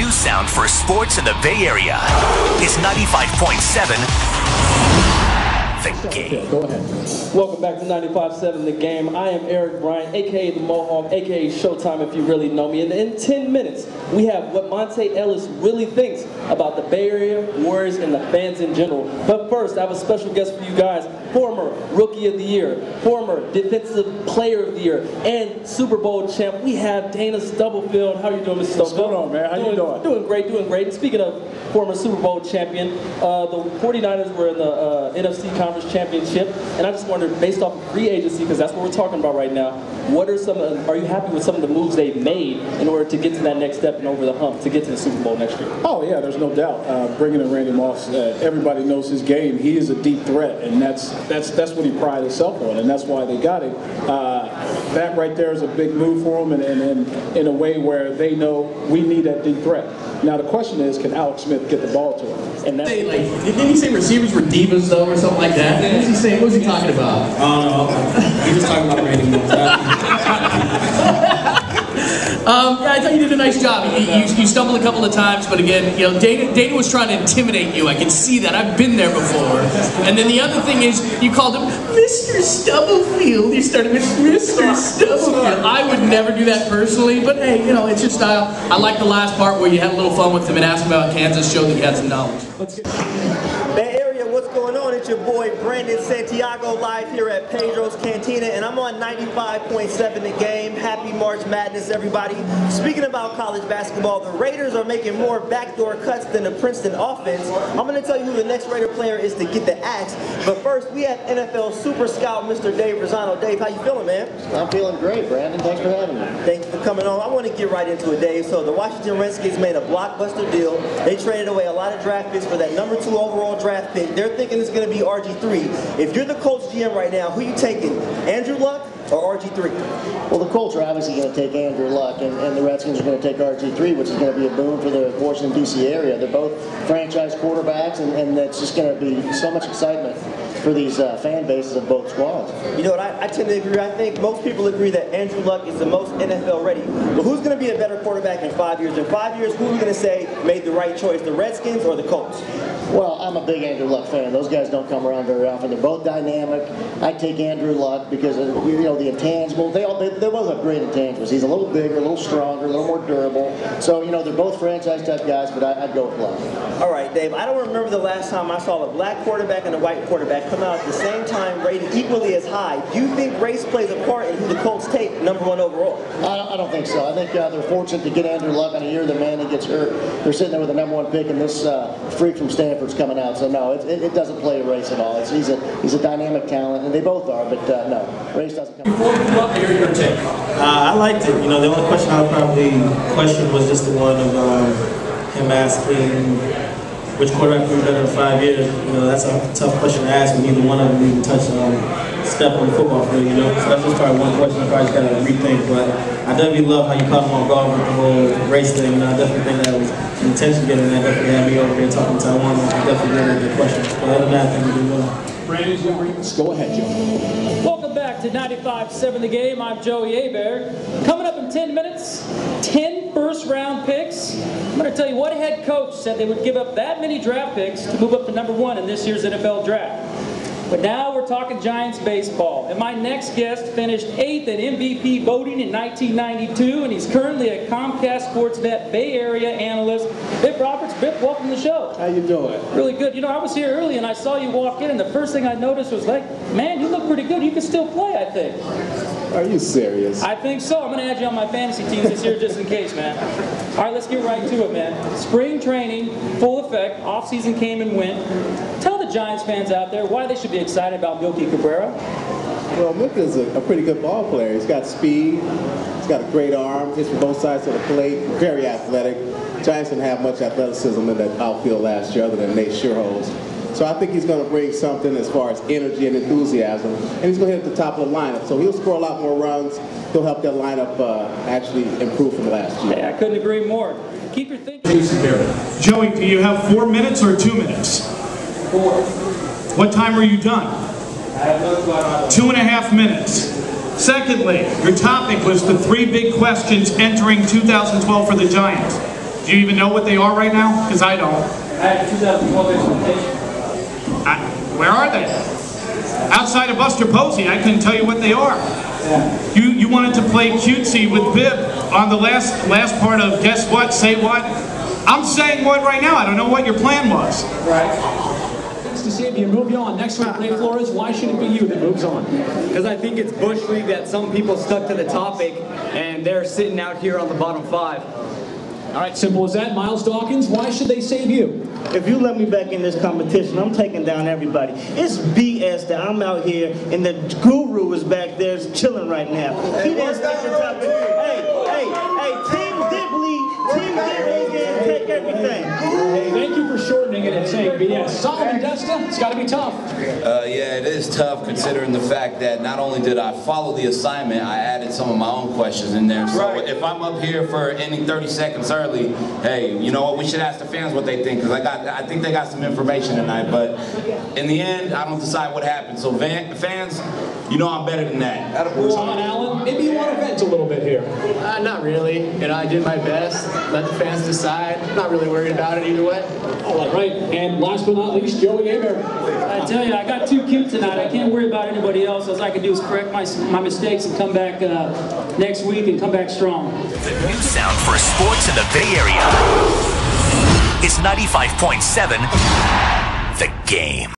new sound for sports in the Bay Area. It's 95.7 The Game. Go ahead. Welcome back to 95.7 The Game. I am Eric Bryant, a.k.a. The Mohawk, a.k.a. Showtime if you really know me. And in 10 minutes, we have what Monte Ellis really thinks about the Bay Area, Warriors, and the fans in general. But first, I have a special guest for you guys. Former Rookie of the Year, former Defensive Player of the Year, and Super Bowl champ. We have Dana Stubblefield. How are you doing, Mr. Stubblefield? What's going on, man? How you doing? Doing great, doing great. And speaking of former Super Bowl champion, the 49ers were in the NFC Conference Championship, and I just wondered, based off of free agency, because that's what we're talking about right now, what are are you happy with some of the moves they've made in order to get to that next step and over the hump to get to the Super Bowl next year? Oh yeah, there's no doubt. Bringing in Randy Moss, everybody knows his game. He is a deep threat, and that's what he prided himself on, and that's why they got him. That right there is a big move for him, and in a way where they know we need that deep threat. Now the question is, can Alex Smith get the ball to him? And that's didn't he say receivers were divas though, or something like that? What was he saying? What was he talking about? Oh no, he was talking about Randy Moss. Yeah, I thought you did a nice job. You stumbled a couple of times, but again, you know, Dana was trying to intimidate you. I can see that. I've been there before. And then the other thing is, you called him Mr. Stubblefield. You started with Mr. Stubblefield. I would never do that personally, but hey, you know, it's your style. I like the last part where you had a little fun with him and asked him about Kansas, showed that you had some knowledge. Bay Area, what's going on? It's your boy Brandon Santiago live here at Pedro's Cantina, and I'm on 95.7 The Game. Happy March Madness, everybody. Speaking about college basketball, the Raiders are making more backdoor cuts than the Princeton offense. I'm going to tell you who the next Raider player is to get the axe. But first, we have NFL Super Scout Mr. Dave Rosano. Dave, how you feeling, man? I'm feeling great, Brandon. Thanks for having me. Thanks for coming on. I want to get right into it, Dave. So the Washington Redskins made a blockbuster deal. They traded away a lot of draft picks for that number 2 overall draft pick. They're thinking it's going to be RG3. If you're the Colts GM right now, who are you taking? Andrew Luck or RG3? Well, the Colts are obviously going to take Andrew Luck, and the Redskins are going to take RG3, which is going to be a boon for the Washington, D.C. area. They're both franchise quarterbacks, and it's just going to be so much excitement for these fan bases of both squads. You know what, I tend to agree. I think most people agree that Andrew Luck is the most NFL ready. But who's going to be a better quarterback in 5 years? In 5 years, who are we going to say made the right choice, the Redskins or the Colts? Well, I'm a big Andrew Luck fan. Those guys don't come around very often. They're both dynamic. I take Andrew Luck because of, you know, the intangibles. They both have great intangibles. He's a little bigger, a little stronger, a little more durable. So, you know, they're both franchise type guys, but I'd go with Luck. All right, Dave. I don't remember the last time I saw a black quarterback and a white quarterback come out at the same time rated equally as high. Do you think race plays a part in who the Colts take number 1 overall? I don't think so. I think they're fortunate to get Andrew Luck on a year that Manny gets hurt. They're sitting there with the number 1 pick, and this freak from Stanford's coming out. So no, it doesn't play a race at all. He's a dynamic talent, and they both are. But no, race doesn't come. Before we move up, here's your take. I liked it. You know, the only question I would probably question was just the one of him asking which quarterback would be better in 5 years. You know, that's a tough question to ask when neither one of them even touched step on the football field, you know. So that's just probably one question you probably just got to rethink. But I definitely love how you caught him on guard with the whole race thing. You know, I definitely think that was an intention getting that. Definitely had me over here talking to Taiwan. I definitely did a good question. But other than that, I think we did well. Brandon's going to bring. Go ahead, Joe. Welcome back to 95.7 The Game. I'm Joey Hebert. Coming up in 10 minutes, 10 first-round picks. I'm going to tell you what head coach said they would give up that many draft picks to move up to number 1 in this year's NFL draft. But now we're talking Giants baseball. And my next guest finished 8th in MVP voting in 1992, and he's currently a Comcast Sportsnet Bay Area analyst. Biff Roberts. Biff, welcome to the show. How you doing? Really good. You know, I was here early and I saw you walk in, and the first thing I noticed was like, man, you look pretty good. You can still play, I think. Are you serious? I think so. I'm going to add you on my fantasy teams this year just in case, man. All right, let's get right to it, man. Spring training, full effect. Off-season came and went. Tell the Giants fans out there why they should be excited about Melky Cabrera. Well, Milka's a pretty good ball player. He's got speed. He's got a great arm. Hits from both sides of the plate. Very athletic. Giants didn't have much athleticism in that outfield last year other than Nate Scherholz. So I think he's going to bring something as far as energy and enthusiasm. And he's going to hit at the top of the lineup. So he'll score a lot more runs. He'll help that lineup actually improve from last year. Hey, I couldn't agree more. Keep your thinking. Joey, do you have 4 minutes or 2 minutes? 4. What time are you done? I have no clue. 2.5 minutes. Secondly, your topic was the 3 big questions entering 2012 for the Giants. Do you even know what they are right now? Because I don't. I have 2012 expectation. Where are they? Outside of Buster Posey, I couldn't tell you what they are. Yeah. You wanted to play cutesy with Bib on the last part of guess what, say what. I'm saying what right now. I don't know what your plan was. Right. To see if you move on. Next one, Ray Flores. Why should it be you that moves on? Because I think it's Bush League that some people stuck to the topic and they're sitting out here on the bottom 5. All right, simple as that. Miles Dawkins, why should they save you? If you let me back in this competition, I'm taking down everybody. It's BS that I'm out here and the guru is back there chilling right now. He didn't stick to the topic. Hey, Team Dibley can take everything. Hey, thank you for shortening it and saying BS. Solomon Desta, it's got to be tough. Yeah, it is tough considering the fact that not only did I follow the assignment, I added some of my own questions in there. So if I'm up here for ending 30 seconds early, hey, you know what? We should ask the fans what they think, because I think they got some information tonight. But in the end, I don't decide what happened. So fans, you know I'm better than that. Tom Allen, maybe you want to vent a little bit here. Not really. You know, I did my best. Let the fans decide. Not really worried about it either way. All right. And last but not least, Joey Hebert. I tell you, I got too cute tonight. I can't worry about anybody else. All I can do is correct my mistakes and come back next week and come back strong. The new sound for sports in the Bay Area is 95.7 The Game.